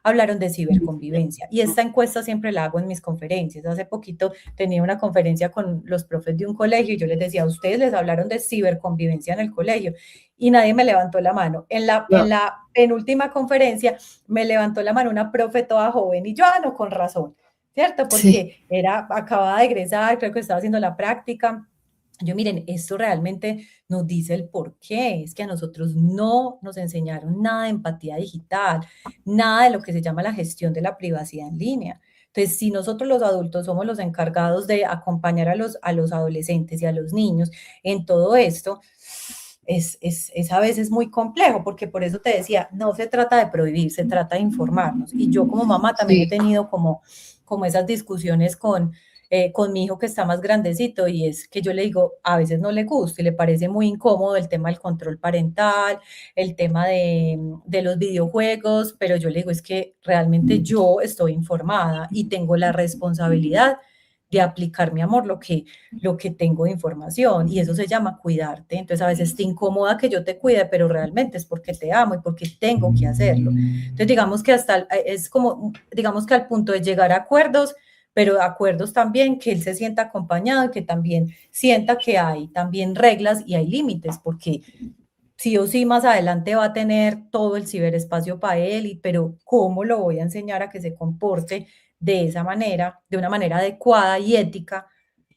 hablaron de ciberconvivencia. Y esta encuesta siempre la hago en mis conferencias. Hace poquito tenía una conferencia con los profes de un colegio y yo les decía, a ustedes les hablaron de ciberconvivencia en el colegio y nadie me levantó la mano. En No. la penúltima conferencia me levantó la mano una profe toda joven y yo, no, con razón, ¿cierto? Sí. Porque acababa de egresar, creo que estaba haciendo la práctica. Yo, miren, esto realmente nos dice el por qué. Es que a nosotros no nos enseñaron nada de empatía digital, nada de lo que se llama la gestión de la privacidad en línea. Entonces, si nosotros los adultos somos los encargados de acompañar a los adolescentes y a los niños en todo esto, es a veces muy complejo, porque por eso te decía, no se trata de prohibir, se trata de informarnos. Y yo como mamá también he Sí. tenido como esas discusiones con mi hijo que está más grandecito y es que yo le digo, a veces no le gusta y le parece muy incómodo el tema del control parental, el tema de los videojuegos, pero yo le digo, es que realmente yo estoy informada y tengo la responsabilidad de aplicar, mi amor, lo que tengo de información y eso se llama cuidarte. Entonces a veces te incomoda que yo te cuide, pero realmente es porque te amo y porque tengo que hacerlo. Entonces digamos que es como, digamos que al punto de llegar a acuerdos, pero acuerdos también que él se sienta acompañado y que también sienta que hay también reglas y hay límites, porque sí o sí más adelante va a tener todo el ciberespacio para él, pero ¿cómo lo voy a enseñar a que se comporte de esa manera, de una manera adecuada y ética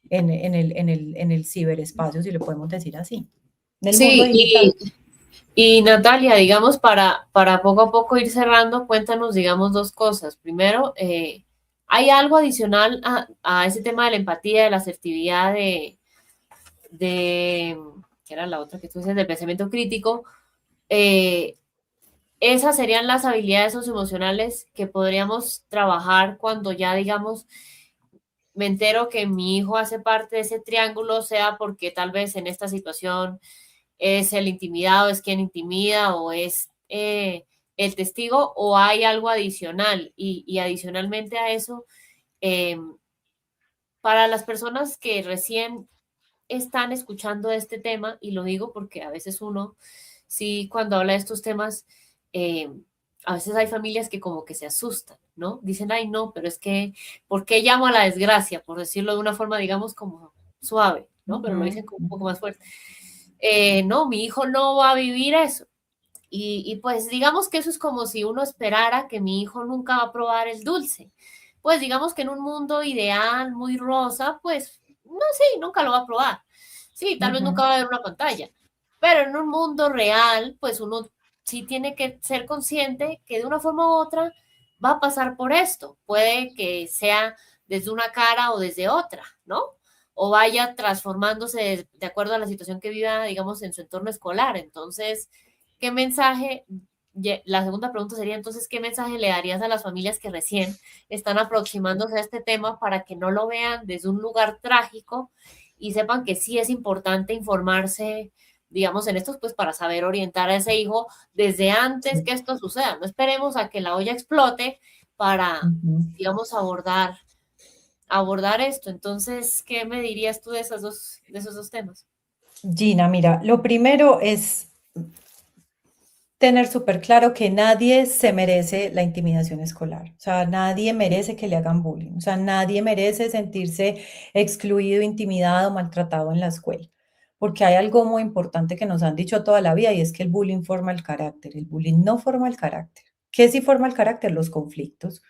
en el ciberespacio, si lo podemos decir así, en el mundo Sí, digital? y Natalia, digamos, para poco a poco ir cerrando, cuéntanos, digamos, dos cosas. Primero, ¿hay algo adicional a ese tema de la empatía, de la asertividad, de ¿qué era la otra que tú dices? Del pensamiento crítico? Eh, Esas serían las habilidades socioemocionales que podríamos trabajar cuando ya, digamos, me entero que mi hijo hace parte de ese triángulo, sea porque tal vez en esta situación es el intimidado, es quien intimida o es el testigo o hay algo adicional. Y adicionalmente a eso, eh, para las personas que recién están escuchando este tema, y lo digo porque a veces uno, sí, cuando habla de estos temas, eh, a veces hay familias que como que se asustan, ¿no? Dicen, ay, no, pero es que, ¿por qué llamo a la desgracia? Por decirlo de una forma, digamos, como suave, ¿no? Pero lo dicen Ujú, como un poco ujú. más fuerte. No, mi hijo no va a vivir eso. Y pues digamos que eso es como si uno esperara que mi hijo nunca va a probar el dulce. Pues digamos que en un mundo ideal, muy rosa, pues no, sí, nunca lo va a probar. Sí, tal vez nunca Ujú, va a ver una pantalla. Pero en un mundo real, pues uno sí tiene que ser consciente que de una forma u otra va a pasar por esto. Puede que sea desde una cara o desde otra, ¿no? O vaya transformándose de acuerdo a la situación que viva, digamos, en su entorno escolar. Entonces, ¿qué mensaje? La segunda pregunta sería entonces, ¿qué mensaje le darías a las familias que recién están aproximándose a este tema para que no lo vean desde un lugar trágico y sepan que sí es importante informarse, digamos, en estos, pues para saber orientar a ese hijo desde antes sí, que esto suceda? No esperemos a que la olla explote para, ujú. digamos, abordar esto. Entonces, ¿qué me dirías tú de esos dos temas? Gina, mira, lo primero es tener súper claro que nadie se merece la intimidación escolar, o sea, nadie merece que le hagan bullying, o sea, nadie merece sentirse excluido, intimidado, maltratado en la escuela, porque hay algo muy importante que nos han dicho toda la vida y es que el bullying forma el carácter. El bullying no forma el carácter. ¿Qué sí forma el carácter? Los conflictos.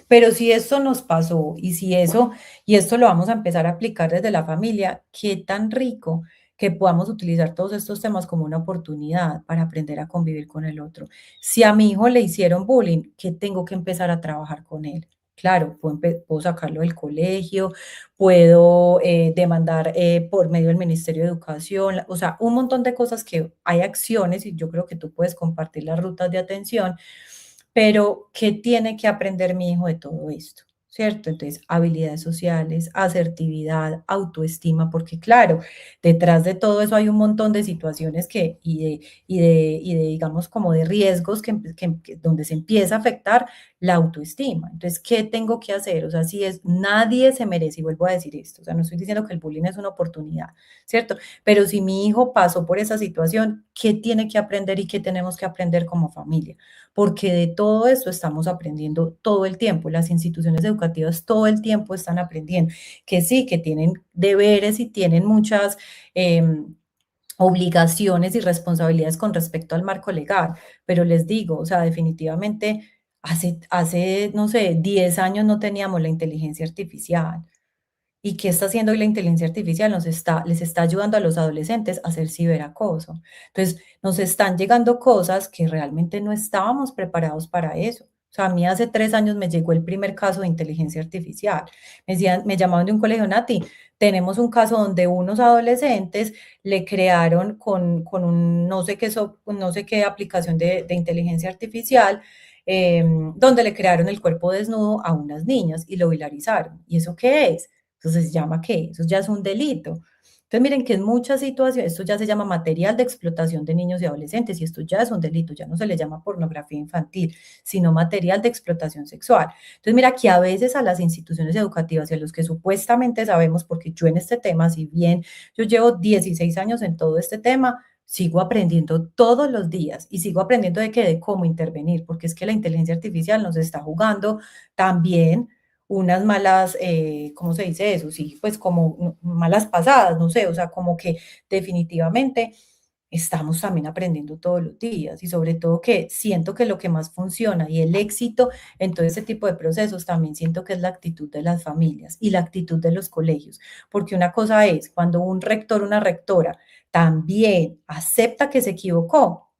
Pero si esto nos pasó y si eso, y esto lo vamos a empezar a aplicar desde la familia, qué tan rico que podamos utilizar todos estos temas como una oportunidad para aprender a convivir con el otro. Si a mi hijo le hicieron bullying, ¿qué tengo que empezar a trabajar con él? Claro, puedo sacarlo del colegio, puedo demandar por medio del Ministerio de Educación, o sea, un montón de cosas que hay acciones y yo creo que tú puedes compartir las rutas de atención, pero ¿qué tiene que aprender mi hijo de todo esto? ¿Cierto? Entonces, habilidades sociales, asertividad, autoestima, porque claro, detrás de todo eso hay un montón de situaciones digamos, como de riesgos donde se empieza a afectar la autoestima. Entonces, ¿qué tengo que hacer? O sea, nadie se merece, y vuelvo a decir esto, o sea, no estoy diciendo que el bullying es una oportunidad, ¿cierto? Pero si mi hijo pasó por esa situación, ¿qué tiene que aprender y qué tenemos que aprender como familia? Porque de todo esto estamos aprendiendo todo el tiempo. Las instituciones educativas todo el tiempo están aprendiendo, que sí, que tienen deberes y tienen muchas obligaciones y responsabilidades con respecto al marco legal, pero les digo, o sea, definitivamente no sé, 10 años no teníamos la inteligencia artificial. ¿Y qué está haciendo hoy la inteligencia artificial? Les está ayudando a los adolescentes a hacer ciberacoso. Entonces, nos están llegando cosas que realmente no estábamos preparados para eso. O sea, a mí hace 3 años me llegó el primer caso de inteligencia artificial. Me llamaban de un colegio, Nati, tenemos un caso donde unos adolescentes le crearon con un no sé qué aplicación de inteligencia artificial, donde le crearon el cuerpo desnudo a unas niñas y lo viralizaron. ¿Y eso qué es? Entonces, ¿se llama qué? Eso ya es un delito. Entonces, miren que en muchas situaciones, esto ya se llama material de explotación de niños y adolescentes, y esto ya es un delito, ya no se le llama pornografía infantil, sino material de explotación sexual. Entonces, mira que a veces a las instituciones educativas y a los que supuestamente sabemos, porque yo en este tema, si bien yo llevo 16 años en todo este tema, sigo aprendiendo todos los días y sigo aprendiendo de cómo intervenir, porque es que la inteligencia artificial nos está jugando también unas malas, ¿cómo se dice eso? Sí, pues como malas pasadas, no sé, o sea, como que definitivamente estamos también aprendiendo todos los días y sobre todo que siento que lo que más funciona y el éxito en todo ese tipo de procesos también siento que es la actitud de las familias y la actitud de los colegios, porque una cosa es cuando un rector, una rectora también acepta que se equivocó,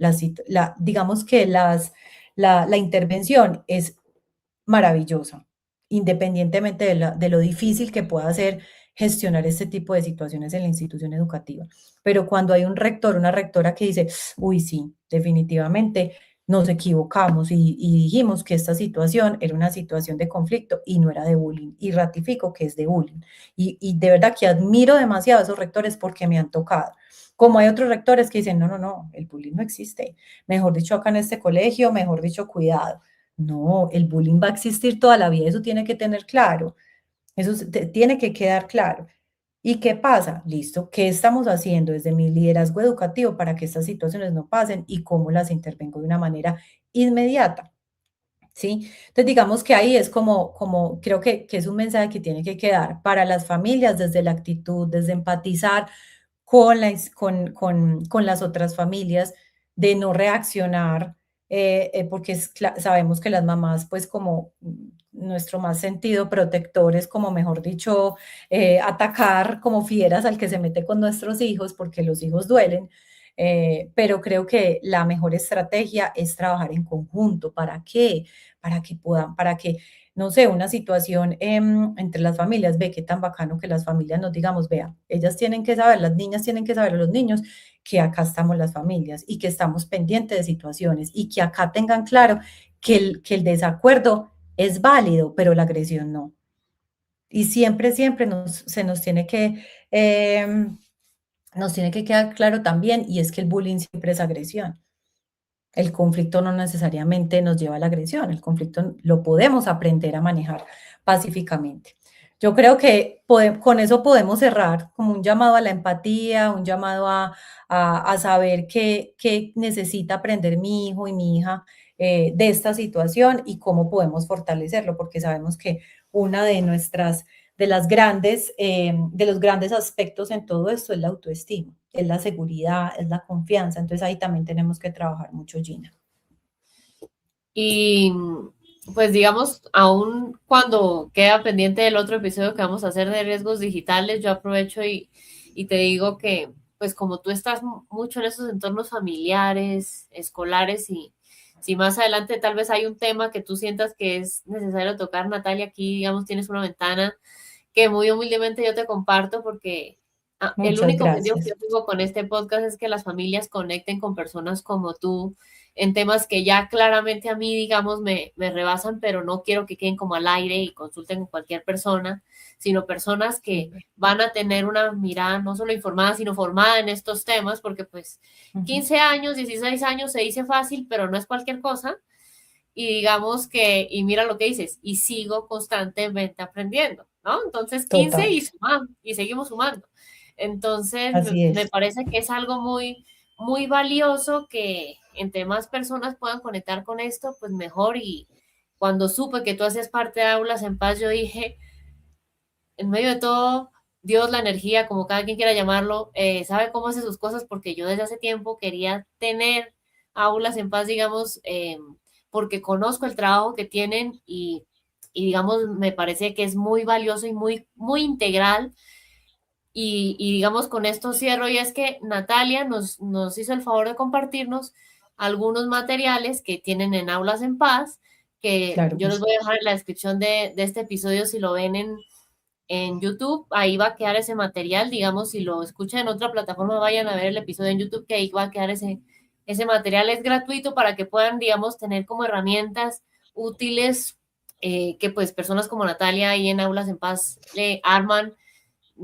digamos que la intervención es maravillosa, independientemente de lo difícil que pueda ser gestionar este tipo de situaciones en la institución educativa. Pero cuando hay un rector, una rectora que dice, uy, sí, definitivamente nos equivocamos y dijimos que esta situación era una situación de conflicto y no era de bullying, y ratifico que es de bullying. Y de verdad que admiro demasiado a esos rectores porque me han tocado. Como hay otros rectores que dicen, no, no, no, el bullying no existe. Mejor dicho, acá en este colegio, mejor dicho, cuidado. No, el bullying va a existir toda la vida, eso tiene que tener claro, tiene que quedar claro. ¿Y qué pasa? Listo, ¿qué estamos haciendo desde mi liderazgo educativo para que estas situaciones no pasen y cómo las intervengo de una manera inmediata? ¿Sí? Entonces, digamos que ahí es como creo que es un mensaje que tiene que quedar para las familias desde la actitud, desde empatizar con las otras familias, de no reaccionar, porque sabemos que las mamás, pues como nuestro más sentido protector es como, mejor dicho, atacar como fieras al que se mete con nuestros hijos, porque los hijos duelen. Pero creo que la mejor estrategia es trabajar en conjunto. ¿Para qué? Para que, no sé, una situación entre las familias, ve qué tan bacano que las familias nos digamos, vea, ellas tienen que saber, las niñas tienen que saber, los niños, que acá estamos las familias y que estamos pendientes de situaciones y que acá tengan claro que el desacuerdo es válido, pero la agresión no. Y siempre, siempre se nos tiene que quedar claro también, y es que el bullying siempre es agresión. El conflicto no necesariamente nos lleva a la agresión, el conflicto lo podemos aprender a manejar pacíficamente. Yo creo que con eso podemos cerrar como un llamado a la empatía, un llamado a saber qué necesita aprender mi hijo y mi hija de esta situación y cómo podemos fortalecerlo, porque sabemos que una de los grandes aspectos en todo esto es la autoestima, es la seguridad, es la confianza. Entonces ahí también tenemos que trabajar mucho, Gina. Y pues digamos, aún cuando queda pendiente el otro episodio que vamos a hacer de riesgos digitales, yo aprovecho y te digo que pues como tú estás mucho en esos entornos familiares, escolares y si más adelante tal vez hay un tema que tú sientas que es necesario tocar, Natalia, aquí digamos tienes una ventana que muy humildemente yo te comparto porque el Muchas único objetivo que gracias. yo tengo con este podcast es que las familias conecten con personas como tú en temas que ya claramente a mí, digamos, me rebasan, pero no quiero que queden como al aire y consulten con cualquier persona, sino personas que Súper. van a tener una mirada no solo informada, sino formada en estos temas, porque pues Ujú. 15 años, 16 años se dice fácil, pero no es cualquier cosa y digamos que, y mira lo que dices, y sigo constantemente aprendiendo, ¿no? Entonces 15 Total, y sumamos, y seguimos sumando. Entonces, así me es. parece que es algo muy, muy valioso que entre más personas puedan conectar con esto, pues mejor. Y cuando supe que tú hacías parte de Aulas en Paz, yo dije, en medio de todo, Dios, la energía, como cada quien quiera llamarlo, sabe cómo hace sus cosas porque yo desde hace tiempo quería tener aulas en paz, digamos, porque conozco el trabajo que tienen digamos, me parece que es muy valioso y muy, muy integral. Digamos, con esto cierro y es que Natalia nos hizo el favor de compartirnos algunos materiales que tienen en Aulas en Paz, que Claro yo que les sí. voy a dejar en la descripción de este episodio si lo ven en YouTube, ahí va a quedar ese material, digamos, si lo escuchan en otra plataforma, vayan a ver el episodio en YouTube, que ahí va a quedar ese material, es gratuito para que puedan, digamos, tener como herramientas útiles que pues personas como Natalia ahí en Aulas en Paz le arman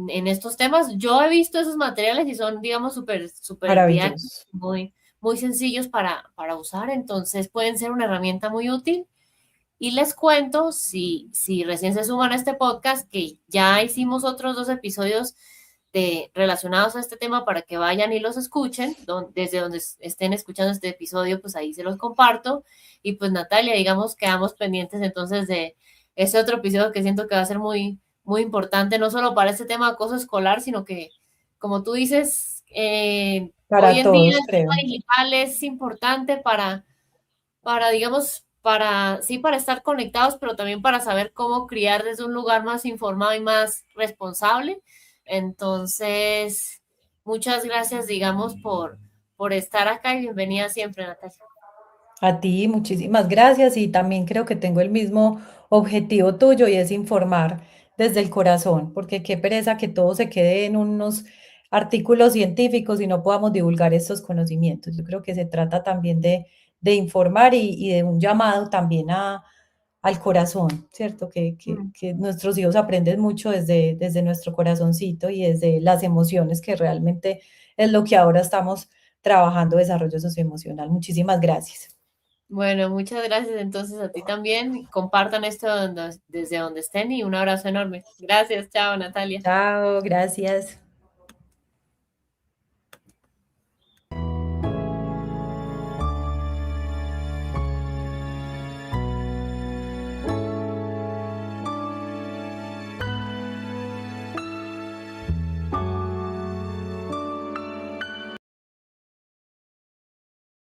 en estos temas. Yo he visto esos materiales y son, digamos, súper, súper didácticos, Maravilloso. muy, muy sencillos para usar, entonces pueden ser una herramienta muy útil y les cuento, si recién se suman a este podcast, que ya hicimos otros 2 episodios relacionados a este tema para que vayan y los escuchen, desde donde estén escuchando este episodio, pues ahí se los comparto. Y pues Natalia, digamos, quedamos pendientes entonces de ese otro episodio que siento que va a ser muy, muy importante, no solo para este tema de acoso escolar, sino que, como tú dices, hoy Para en día todos, el tema creo. digital es importante digamos, sí, para estar conectados, pero también para saber cómo criar desde un lugar más informado y más responsable. Entonces, muchas gracias, digamos, por estar acá y bienvenida siempre, Natalia. A ti, muchísimas gracias y también creo que tengo el mismo objetivo tuyo y es informar desde el corazón, porque qué pereza que todo se quede en unos artículos científicos y no podamos divulgar estos conocimientos. Yo creo que se trata también de informar y de un llamado también al corazón, ¿cierto? Mm. Que nuestros hijos aprenden mucho desde nuestro corazoncito y desde las emociones, que realmente es lo que ahora estamos trabajando, desarrollo socioemocional. Muchísimas gracias. Bueno, muchas gracias entonces a ti también. Compartan esto desde donde estén y un abrazo enorme. Gracias, chao, Natalia. Chao, gracias.